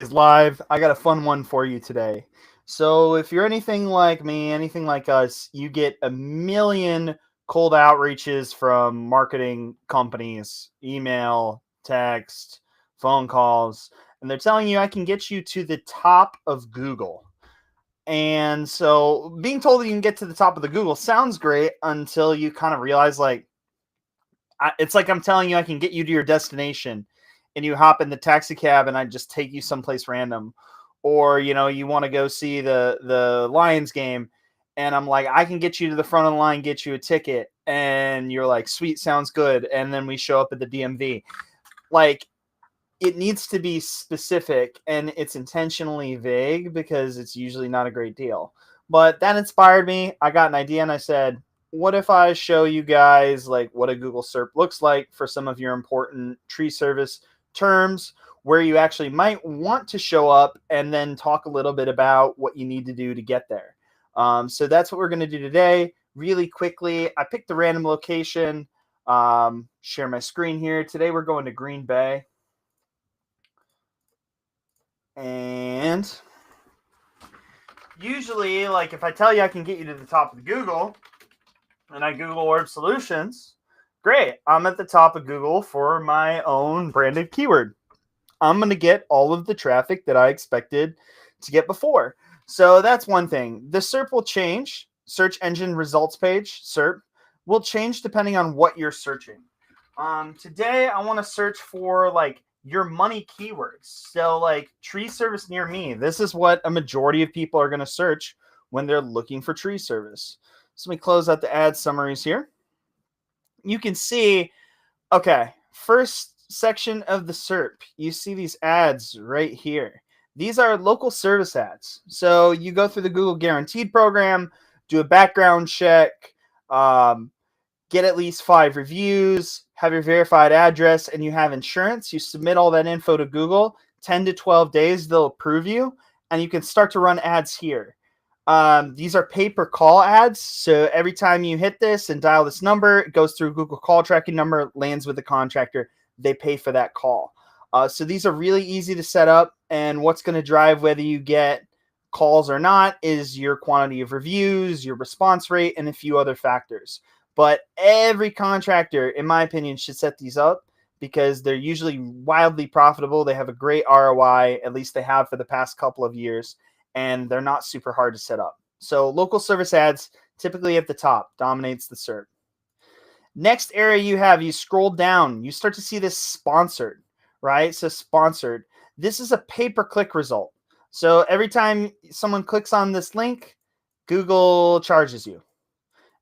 is live. I got a fun one for you today. So, if you're anything like me, anything like us, you get a million cold outreaches from marketing companies, email, text, phone calls, and they're telling you I can get you to the top of Google. And so, being told that you can get to the top of the Google sounds great until you kind of realize, like, it's like I'm telling you I can get you to your destination, and you hop in the taxi cab, and I just take you someplace random, or you want to go see the Lions game, and I'm like I can get you to the front of the line, get you a ticket, and you're like sweet, sounds good, and then we show up at the DMV. Like it needs to be specific, and it's intentionally vague because it's usually not a great deal. But that inspired me. I got an idea and I said, what if I show you guys like what a Google SERP looks like for some of your important tree service terms where you actually might want to show up, and then talk a little bit about what you need to do to get there. So that's what we're going to do today. Really quickly, I picked a random location. Share my screen here. Today we're going to Green Bay. And usually, like if I tell you I can get you to the top of the Google and I Google Orb Solutions, great. I'm at the top of Google for my own branded keyword. I'm going to get all of the traffic that I expected to get before. So that's one thing. The SERP will change. Search engine results page, SERP, will change depending on what you're searching. Today, I want to search for like your money keywords. So like tree service near me. This is what a majority of people are going to search when they're looking for tree service. So let me close out the ad summaries here. You can see, okay, first section of the SERP, you see these ads right here. These are local service ads. So you go through the Google Guaranteed program, do a background check, get at least 5 reviews, have your verified address, and you have insurance. You submit all that info to Google. 10 to 12 days, they'll approve you, and you can start to run ads here. These are pay-per-call ads, so every time you hit this and dial this number, it goes through Google call tracking number, lands with the contractor. They pay for that call. So these are really easy to set up, and what's going to drive whether you get calls or not is your quantity of reviews, your response rate, and a few other factors. But every contractor, in my opinion, should set these up because they're usually wildly profitable. They have a great ROI, at least they have for the past couple of years, and they're not super hard to set up. So local service ads, typically at the top, dominates the SERP. Next area you scroll down, you start to see this sponsored, right? So sponsored. This is a pay-per-click result. So every time someone clicks on this link, Google charges you.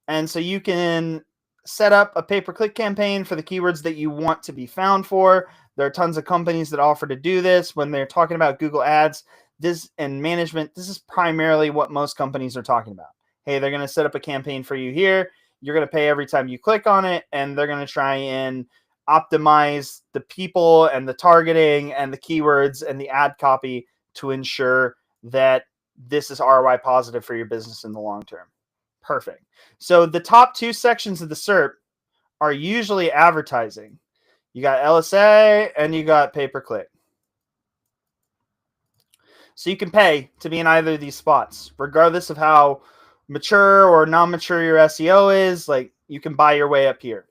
And so you can set up a pay-per-click campaign for the keywords that you want to be found for. There are tons of companies that offer to do this. When they're talking about Google Ads, this and management, this is primarily what most companies are talking about. Hey, they're going to set up a campaign for you here. You're going to pay every time you click on it, and they're going to try and optimize the people and the targeting and the keywords and the ad copy to ensure that this is ROI positive for your business in the long term. Perfect. So the top 2 sections of the SERP are usually advertising. You got LSA and you got pay-per-click. So you can pay to be in either of these spots, regardless of how mature or non-mature your SEO is. Like you can buy your way up here.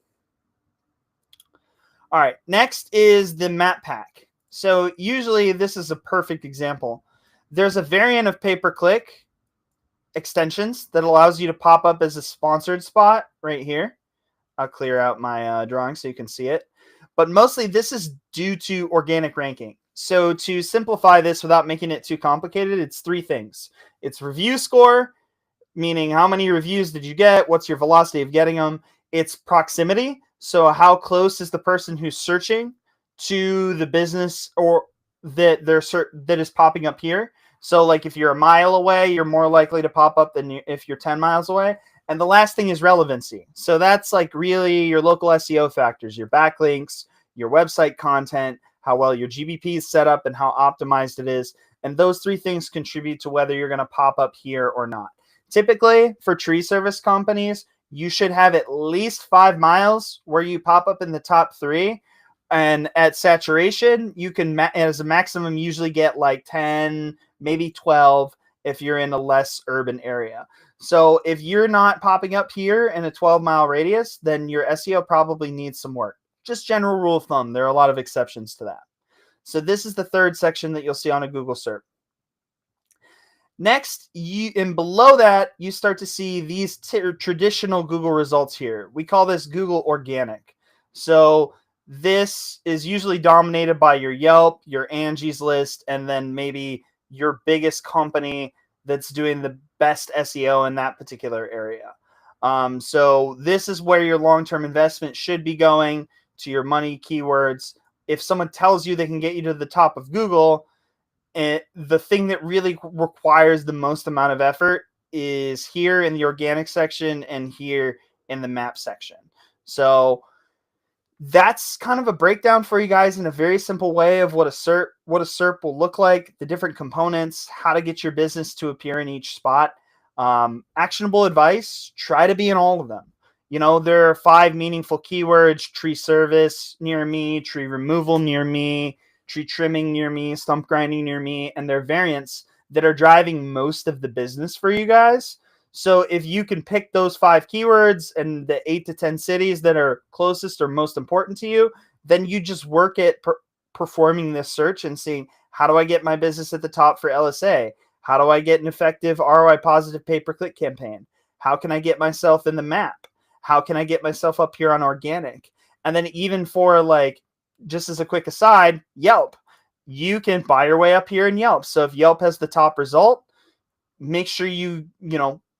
All right, next is the map pack. So usually this is a perfect example. There's a variant of pay-per-click extensions that allows you to pop up as a sponsored spot right here. I'll clear out my drawing so you can see it. But mostly this is due to organic ranking. So to simplify this without making it too complicated, it's 3 things. It's review score, meaning how many reviews did you get? What's your velocity of getting them? It's proximity. So how close is the person who's searching to the business or that is popping up here? So like if you're a mile away, you're more likely to pop up than if you're 10 miles away. And the last thing is relevancy. So that's like really your local SEO factors, your backlinks, your website content, how well your GBP is set up and how optimized it is. And those 3 things contribute to whether you're going to pop up here or not. Typically for tree service companies, you should have at least 5 miles where you pop up in the top 3. And at saturation, you can, as a maximum, usually get like 10, maybe 12 if you're in a less urban area. So if you're not popping up here in a 12-mile radius, then your SEO probably needs some work. Just general rule of thumb. There are a lot of exceptions to that. So this is the third section that you'll see on a Google SERP. Next, and below that, you start to see these traditional Google results here. We call this Google Organic. So this is usually dominated by your Yelp, your Angie's List, and then maybe your biggest company that's doing the best SEO in that particular area. So this is where your long-term investment should be going, to your money keywords. If someone tells you they can get you to the top of Google, the thing that really requires the most amount of effort is here in the organic section and here in the map section. So that's kind of a breakdown for you guys in a very simple way of what a SERP will look like, the different components, how to get your business to appear in each spot. Actionable advice, try to be in all of them. You know, there are 5 meaningful keywords: tree service near me, tree removal near me, tree trimming near me, stump grinding near me, and their variants that are driving most of the business for you guys. So if you can pick those 5 keywords and the 8 to 10 cities that are closest or most important to you, then you just work at performing this search and seeing, how do I get my business at the top for LSA? How do I get an effective ROI positive pay-per-click campaign? How can I get myself in the map? How can I get myself up here on organic? And then even for, like, just as a quick aside, Yelp, you can buy your way up here in Yelp. So if Yelp has the top result, make sure you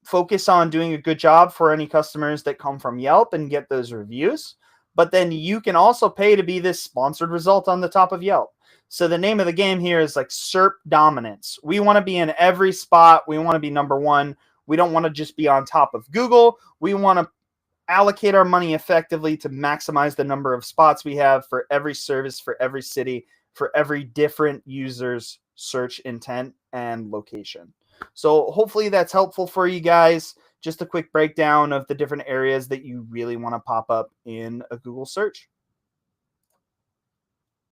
focus on doing a good job for any customers that come from Yelp and get those reviews. But then you can also pay to be this sponsored result on the top of Yelp. So the name of the game here is like SERP dominance. We want to be in every spot. We want to be number one. We don't want to just be on top of Google. We want to allocate our money effectively to maximize the number of spots we have for every service, for every city, for every different user's search intent and location. So hopefully that's helpful for you guys. Just a quick breakdown of the different areas that you really want to pop up in a Google search.